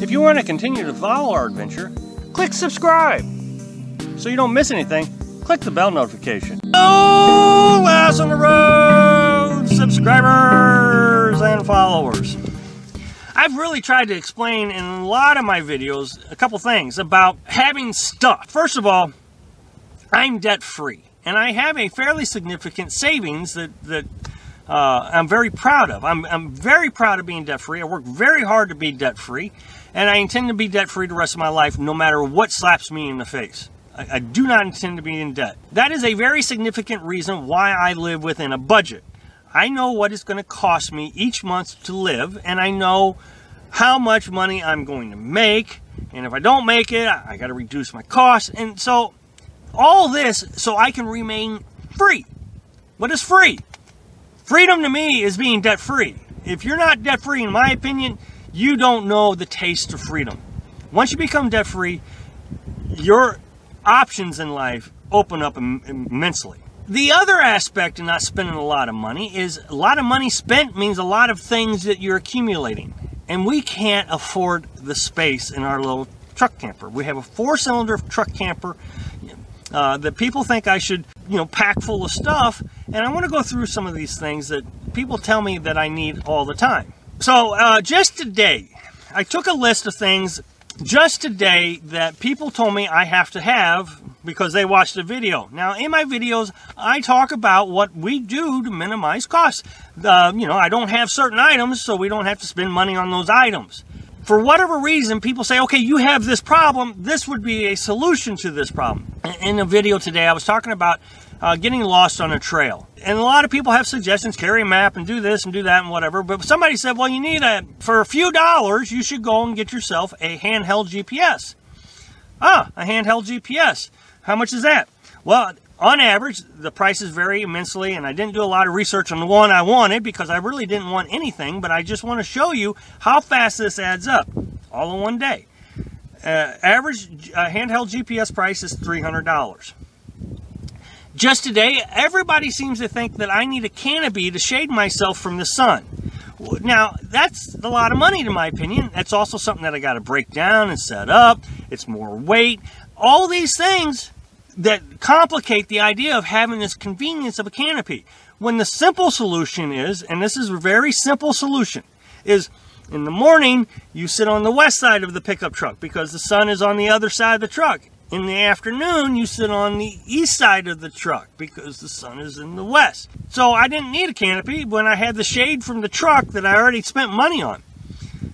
If you want to continue to follow our adventure, click subscribe. So you don't miss anything, click the bell notification. No less on the road, subscribers and followers. I've really tried to explain in a lot of my videos a couple things about having stuff. First of all, I'm debt-free, and I have a fairly significant savings that I'm very proud of. I'm very proud of being debt-free. I work very hard to be debt-free, and I intend to be debt-free the rest of my life no matter what slaps me in the face. I do not intend to be in debt. That is a very significant reason why I live within a budget. I know what it's going to cost me each month to live, and I know how much money I'm going to make, and if I don't make it, I got to reduce my costs, and so all this so I can remain free. What is free? Freedom to me is being debt-free. If you're not debt-free, in my opinion, you don't know the taste of freedom. Once you become debt-free, your options in life open up immensely. The other aspect in not spending a lot of money is a lot of money spent means a lot of things that you're accumulating. And we can't afford the space in our little truck camper. We have a 4-cylinder truck camper that people think I should, pack full of stuff. And I want to go through some of these things that people tell me that I need all the time. So just today, I took a list of things just today that people told me I have to have because they watched the video. Now, in my videos, I talk about what we do to minimize costs. I don't have certain items, so we don't have to spend money on those items. For whatever reason, people say, okay, you have this problem. This would be a solution to this problem. In a video today, I was talking about getting lost on a trail. And a lot of people have suggestions, carry a map and do this and do that and whatever. But somebody said, well, for a few dollars, you should go and get yourself a handheld GPS. A handheld GPS. How much is that? Well, on average, the prices vary immensely, and I didn't do a lot of research on the one I wanted because I really didn't want anything, but I just want to show you how fast this adds up, all in one day. Average handheld GPS price is $300. Just today, everybody seems to think that I need a canopy to shade myself from the sun. Now, that's a lot of money, in my opinion. That's also something that I got to break down and set up. It's more weight. All these things that complicate the idea of having this convenience of a canopy. When the simple solution is, and this is a very simple solution, is in the morning, you sit on the west side of the pickup truck because the sun is on the other side of the truck. In the afternoon, you sit on the east side of the truck because the sun is in the west. So I didn't need a canopy when I had the shade from the truck that I already spent money on.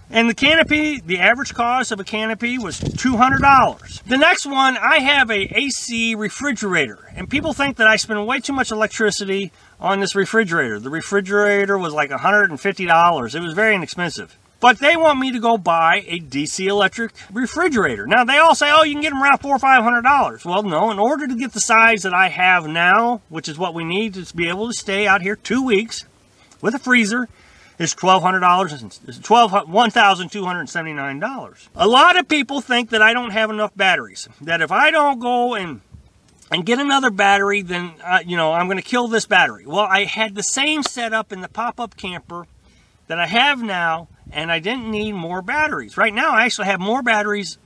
And the canopy, the average cost of a canopy was $200. The next one, I have a AC refrigerator. And people think that I spend way too much electricity on this refrigerator. The refrigerator was like $150. It was very inexpensive. But they want me to go buy a DC electric refrigerator. Now, they all say, oh, you can get them around $400 or $500. Well, no, in order to get the size that I have now, which is what we need to be able to stay out here 2 weeks with a freezer, is $1,279. A lot of people think that I don't have enough batteries. That if I don't go and get another battery, then, I'm going to kill this battery. Well, I had the same setup in the pop-up camper that I have now, and I didn't need more batteries. Right now, I actually have more batteries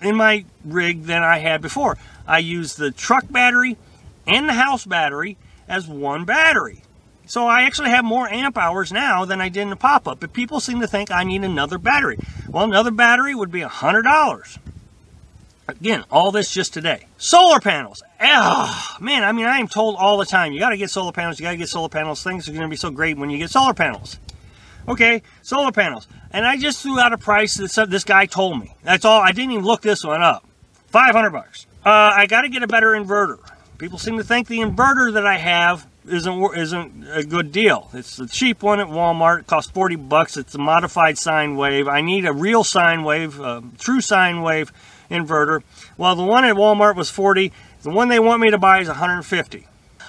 in my rig than I had before. I use the truck battery and the house battery as one battery. So I actually have more amp hours now than I did in the pop-up, but people seem to think I need another battery. Well, another battery would be $100. Again, all this just today. Solar panels. Man, I am told all the time, you got to get solar panels, you got to get solar panels. Things are going to be so great when you get solar panels. Okay, solar panels. And I just threw out a price that this guy told me. That's all. I didn't even look this one up. $500. I got to get a better inverter. People seem to think the inverter that I have isn't a good deal. It's the cheap one at Walmart. It costs $40. It's a modified sine wave. I need a real sine wave, true sine wave inverter. Well, the one at Walmart was $40. The one they want me to buy is $150.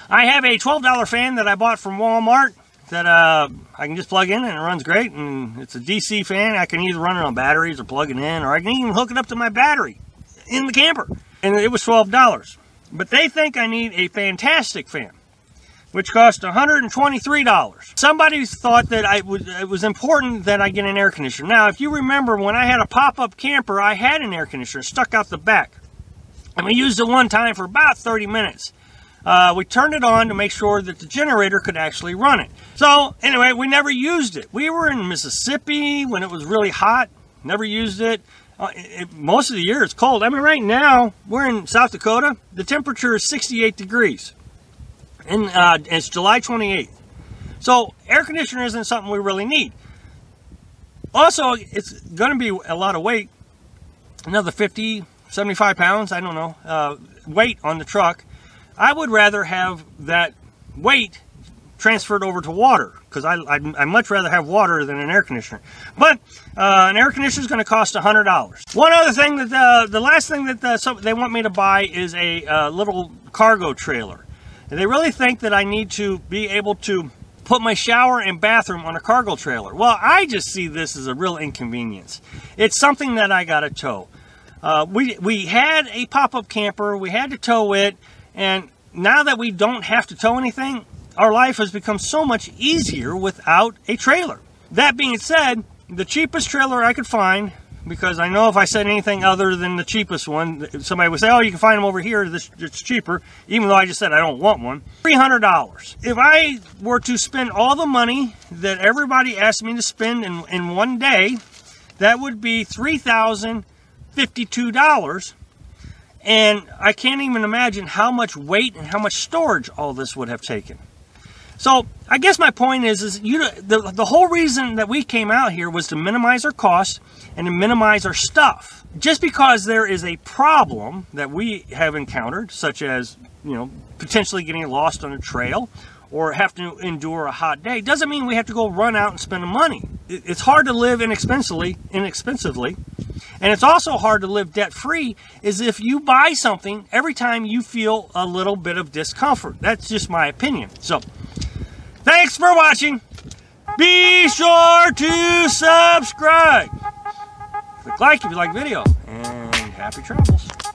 I have a $12 fan that I bought from Walmart that I can just plug in and it runs great. And it's a DC fan. I can either run it on batteries or plug it in, or I can even hook it up to my battery in the camper. And it was $12. But they think I need a fantastic fan. which cost $123. Somebody thought that it was important that I get an air conditioner. Now, if you remember, when I had a pop-up camper, I had an air conditioner stuck out the back. And we used it one time for about 30 minutes. We turned it on to make sure that the generator could actually run it. So, anyway, we never used it. We were in Mississippi when it was really hot. Never used it. Most of the year it's cold. I mean, right now, we're in South Dakota. The temperature is 68 degrees. And it's July 28th. So, air conditioner isn't something we really need. Also, it's going to be a lot of weight. Another 50, 75 pounds, I don't know, weight on the truck. I would rather have that weight transferred over to water, because I'd much rather have water than an air conditioner. But an air conditioner is going to cost $100. One other thing that the last thing that they want me to buy is a little cargo trailer. And they really think that I need to be able to put my shower and bathroom on a cargo trailer. Well, I just see this as a real inconvenience. It's something that I got to tow. We had a pop-up camper. We had to tow it. And now that we don't have to tow anything, our life has become so much easier without a trailer. That being said, the cheapest trailer I could find, because I know if I said anything other than the cheapest one, somebody would say, oh, you can find them over here, it's cheaper, even though I just said I don't want one. $300. If I were to spend all the money that everybody asked me to spend in one day, that would be $3,052. And I can't even imagine how much weight and how much storage all this would have taken. So I guess my point is the whole reason that we came out here was to minimize our costs and to minimize our stuff. Just because there is a problem that we have encountered, such as, you know, potentially getting lost on a trail or have to endure a hot day, doesn't mean we have to go run out and spend the money. It's hard to live inexpensively, and it's also hard to live debt-free is if you buy something every time you feel a little bit of discomfort. That's just my opinion. So, thanks for watching. Be sure to subscribe. Click like if you like the video, and happy travels.